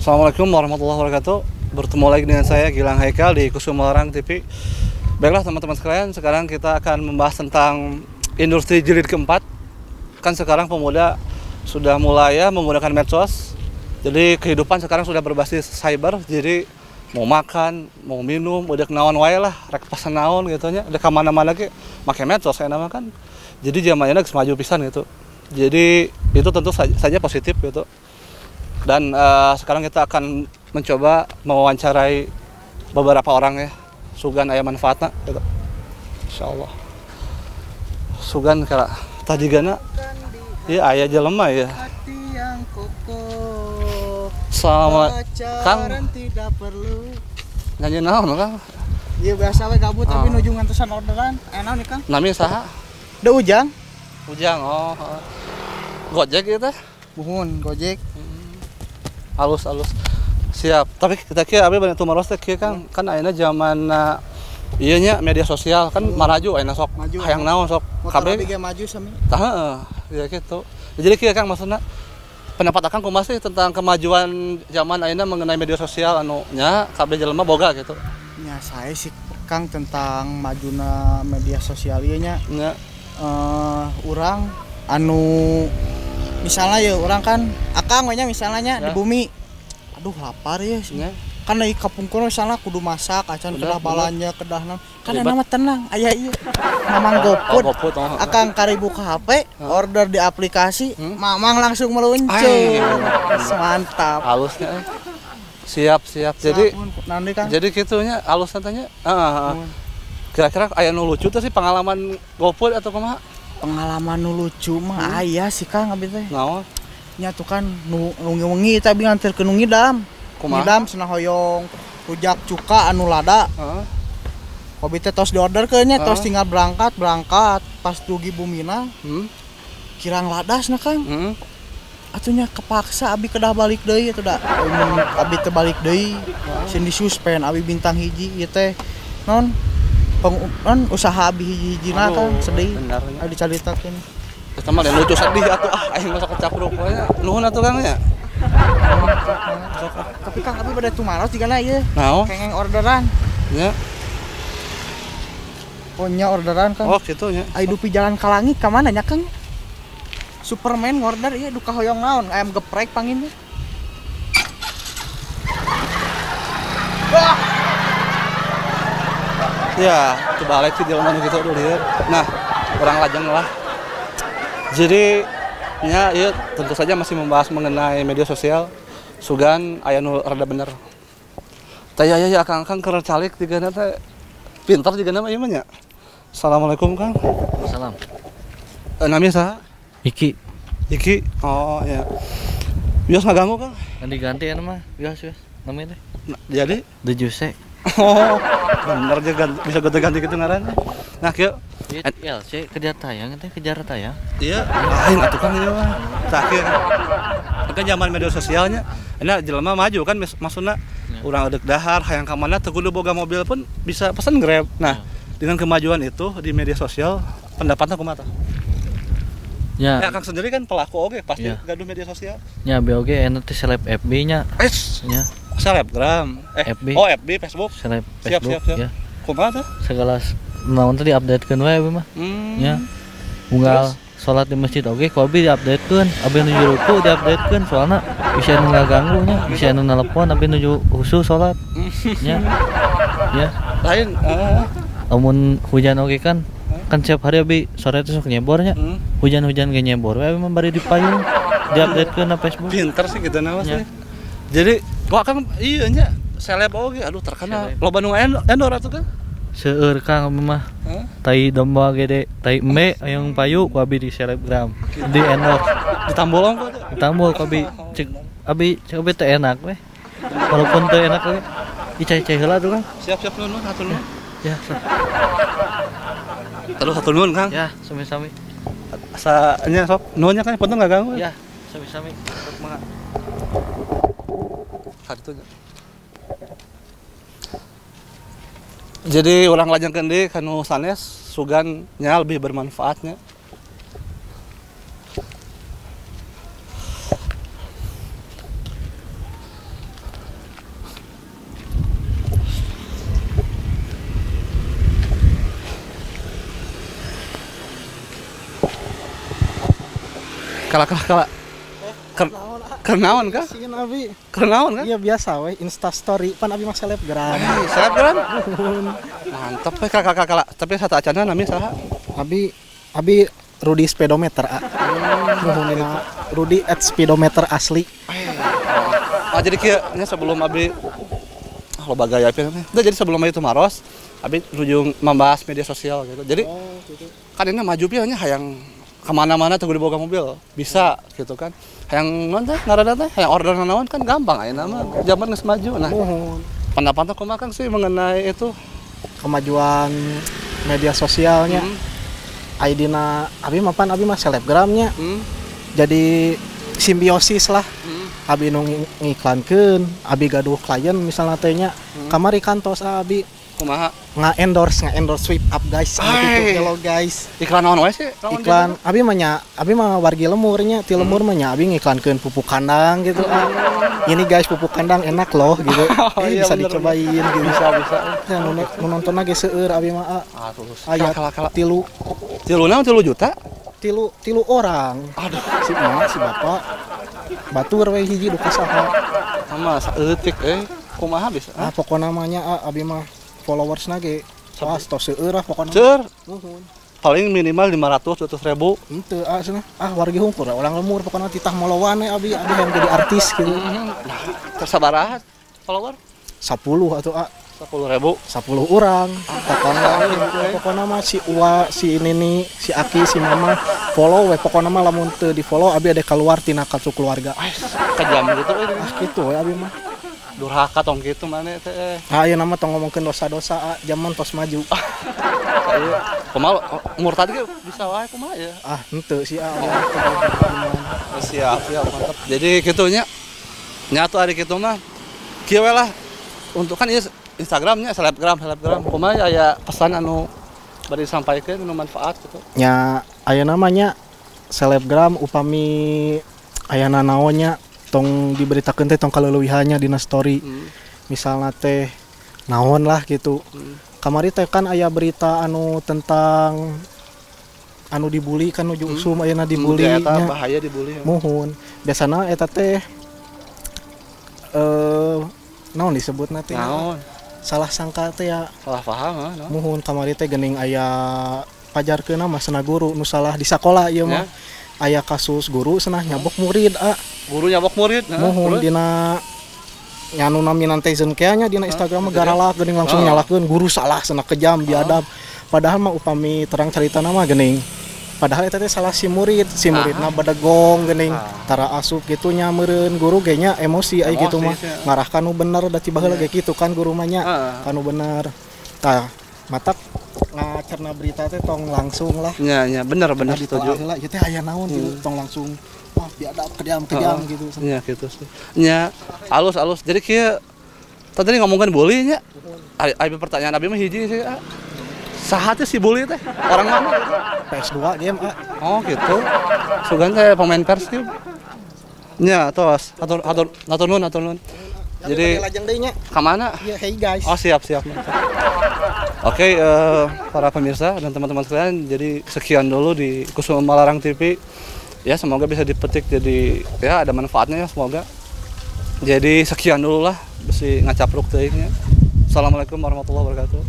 Assalamualaikum warahmatullahi wabarakatuh. Bertemu lagi dengan saya Gilang Haikal di Kusumalarang TV. Baiklah teman-teman sekalian, sekarang kita akan membahas tentang industri jilid keempat. Kan sekarang pemuda sudah mulai menggunakan medsos. Jadi kehidupan sekarang sudah berbasis cyber. Jadi mau makan, mau minum, udah kenaon wae lah, rek pesan naon gitu nya. Udah kemana-mana lagi pakai medsos saya namakan. Jadi zamannya geus maju pisan gitu. Jadi itu tentu saja positif gitu. Dan sekarang kita akan mencoba mewawancarai beberapa orang ya. Sugan aya manfaatna gitu. Insyaallah. Sugan kala tadi gana ieu aya jelema ya. Hati yang kokoh. Sama Kang tidak perlu. nyanyi naon Kang? Ieu biasa we gabut tapi nuju ngantosan orderan. Enak nih Kang. Nami saha? Da Ujang. Ujang, Gojek gitu teh. Buhun Gojek. Alus. Siap. Tapi kita kira abi banyak tumaros teh kieu Kang. Kan ayeuna zaman ieu nya media sosial kan maraju ayeuna sok. Hayang naon sok. Kabeh ge maju sami. Tah heeh, ya gitu. Jadi kieu Kang maksudna pendapat Akang kumaha sih tentang kemajuan zaman ayeuna mengenai media sosial anu nya kabeh jelema boga gitu. Nya saya sih Kang tentang majuna media sosial ieu nya. Nya Urang anu misalnya ya orang kan Akang we nya misalnya di bumi. Aduh lapar ya sih. Kan dari kapungkur misalnya kudu masak acan kedah balanya kedah naon. Kan nama tenang aya ieu. Mamang GoFood. Akang karibu ke HP, order di aplikasi, mamang langsung meluncur. Mantap. halusnya siap. Jadi kitunya halusnya tanya. Kira-kira aya nu lucu tuh sih pengalaman GoFood atau kumaha? Pengalaman nu lucu mah aya sih Kang abi teh. Naon? Nya tuh kan nu wengi tapi nganterkeun nu ngidam. Ngidam cenah hoyong rujak cuka anu lada. Heeh. Kobi teh tos diorderkeun nya tos tinggal berangkat pas dugi bumina. Kirang ladasna Kang. Atunya kepaksa abi kedah balik deui atuh da. Abi teh balik deui. Sin disuspend abi bintang hiji ieu teh non usaha abi hiji-hijina kan sedih. Aya dicaritakeun. Terus mah lucu sedih atuh aing masa kecapruk we nya. Nuhun atuh Kang nya. Tapi Kang abi bade tumaros digana ieu. Naon? Kengeng orderan. Nya. Punya orderan Kang. Oh kitu nya. Ai dupi jalan ka langit ka mana nya Kang? Superman order ieu duka hoyong naon? Ayam geprek pangin teh. Ya, itu balik sih jalan gitu dulu lihat. Nah, orang lajang lah. Jadi, ya, tentu saja masih membahas mengenai media sosial. Sugan aya nu rada bener. Teh ya Kang keur calik digana teh pintar digana mah ieu mah nya. Assalamualaikum Kang. Salam. Nami saha? Iki. Oh ya. Bios ngaganggu Kang. Ganti-ganti ya mah. Bios. Namanya teh. Jadi The Juice. Oh, bener aja bisa ganti gitu ngaran. Nah, kieu LC kejar tayang teh kejar tayang. iya, lain atuh Kang ieu mah. Terakhir. Kan zaman media sosialnya, enak jelema maju kan maksudna urang eudeuh dahar hayang ka mana teu kudu boga mobil pun bisa pesan Grab. Nah, dengan kemajuan itu di media sosial, pendapatnya kumaha tah? Ya, Kang sendiri kan pelaku oge pasti gaduh media sosial. Nya BOG anu teh seleb FB nya. Nya. Selebgram. FB. Oh, FB, Facebook. Seleb Facebook. Siap. Ya. Kumaha tah? Segala naon teh di-updatekeun wae mah. Nya. Unggal salat di masjid oge kobi di-updatekeun, abi nuju ruku di-updatekeun soalna bisa nu ngaganggu nya, bisa nu nelpon abi nuju husu salat. Nya. Ya. Lain Lamun hujan oge kan setiap hari abi sore teh sok nyebornya. Hujan-hujan ge nyebor we abi mah bari di payung di-updatekeun na Facebook. Pinter sih gitu nama sih. Jadi wah Kang iya nya seleb oge aduh terkenal. Loba nu endor atuh Kang. Seueur Kang mah. Tai domba gede, tai embe hayang payu ku abi di selebgram. Di endorse. Ditambol kok. Ditambol ku abi cek abi teh enak we. Walaupun teh enak we. Icai-icai heula tuh Kang. Siap nuhun hatur nuhun. Ya. Terus hatur nuhun Kang. Ya, sami-sami. Asa nya sok nuhunnya kan penting enggak ganggu. Ya, sami-sami. Sok mangga. Kartunya. Jadi orang lajangkeun deui kanu sanes sugannya lebih bermanfaatnya. Kala. Kenaon kah? Sieun abi. Kenaon kah? Iya biasa we, Insta story pan abi mah selebgram. Selebgram? Mantap we kala. Tapi satu acana namanya saha? Abi Rudi Speedometer nuhunina Rudi at Speedometer asli. Jadi kieu nya sebelum abi loba gaya apa namanya. Jadi sebelum itu maros, abi rujung membahas media sosial gitu. Jadi kan ini maju pieu nya hayang kemana-mana tuh dibawa mobil bisa gitu kan. Hayang naon teh ngaranna teh hayang order naon kan gampang ayeuna mah zaman geus maju. Nah, pendapatnya kumaha Kang sih mengenai itu kemajuan media sosialnya? Aidina abi mah selebgramnya. Jadi simbiosis lah. Abi nu ngiklankeun, abi gaduh klien misalnya teh nya. Kamari kantos abi kumaha nga-endorse sweep up guys gitu. Hello guys. Iklan naon wae sih? Iklan abi mah wargi lemur nya, ti lemur mah nya abi ngiklankeun pupuk kandang gitu. Ini guys pupuk kandang enak loh gitu. Iya, bisa bener, dicobain gitu. Bisa. Ya nu nonton ge seueur abi mah. Aya Kala. 3 juta? Tilu orang. Aduh, Si bapak batur we hiji duka saha. sama saeutik kumaha bisa? Pokona namanya abi mah followersna ge tos seueur pokona. Cer. Paling minimal 500-200 ribu. Henteu cenah. Wargi hungkur orang lemur pokona titah molowan we abi yang jadi artis gitu. Tersabaraha follower? 10 atuh 10 ribu. 10 orang. Pokona mah si Uwa, si Nini, si Aki, si Mama follow we pokona mah lamun teu di-follow abi ade keluar tina kartu keluarga. Kejam gitu Gitu we abi mah. Durhaka tong gitu maneh teh. Ieu nama tong ngomongkeun dosa-dosa zaman tos maju. Kumaha umur tadi bisa wae kumaha ya? Henteu sih Siap mantap. Jadi kitu nya. Nyatu ari kitu mah kieu we lah. Untuk kan ieu Instagramnya selebgram kumaha aya pesan anu bari disampaikeun anu manfaat gitu. Nya aya namanya selebgram upami ayana naonnya tong diberitakeun teh tong kaleuwihannya dina story. Misalna teh naon lah gitu. Kamari teh kan aya berita anu tentang anu dibully kan nuju usum ayeuna dibully nya. Eta bahaya dibully. Muhun. Biasana eta teh naon disebutna teh? Naon? Salah sangka teh ya. Salah paham no? Muhun kamari teh geuning aya pajarkeunna mah cenah guru nu salah di sakola ieu mah. Aya kasus guru cenah nyabok murid Guru nyabok murid. Muhun dina nyanu naminan netizen nya dina Instagram mah garalak geuning langsung nyalakeun guru salah cenah kejam biadab. Padahal mah upami terang caritana mah geuning padahal eta teh salah si muridna badegong geuning tara asup kitu nya meureun guru ge nya emosi aya kitu mah ngarah kanu bener da tiba heula ge kitu kan guru mah nya kanu bener tah matak ngacerna berita teh tong langsung lah nya bener setuju heula ieu teh aya naon gitu tong langsung wah biadab kejam gitu nya kitu sih nya alus jadi kieu tadi ngomongkeun bully nya aya pertanyaan abi mah hiji sih sahatnya si bully teh orang mana gitu? PS2 game Oh gitu. Sugan teh pemain Persib. Nya tos atur nun. Jadi lajeng deui nya. Ka mana? Ya hey guys. Oh siap. Oke, para pemirsa dan teman-teman sekalian, jadi sekian dulu di Kusuma Malarang TV. Ya semoga bisa dipetik jadi ya ada manfaatnya ya semoga. Jadi sekian dulu lah besi ngacapruk teuing nya. Assalamualaikum warahmatullahi wabarakatuh.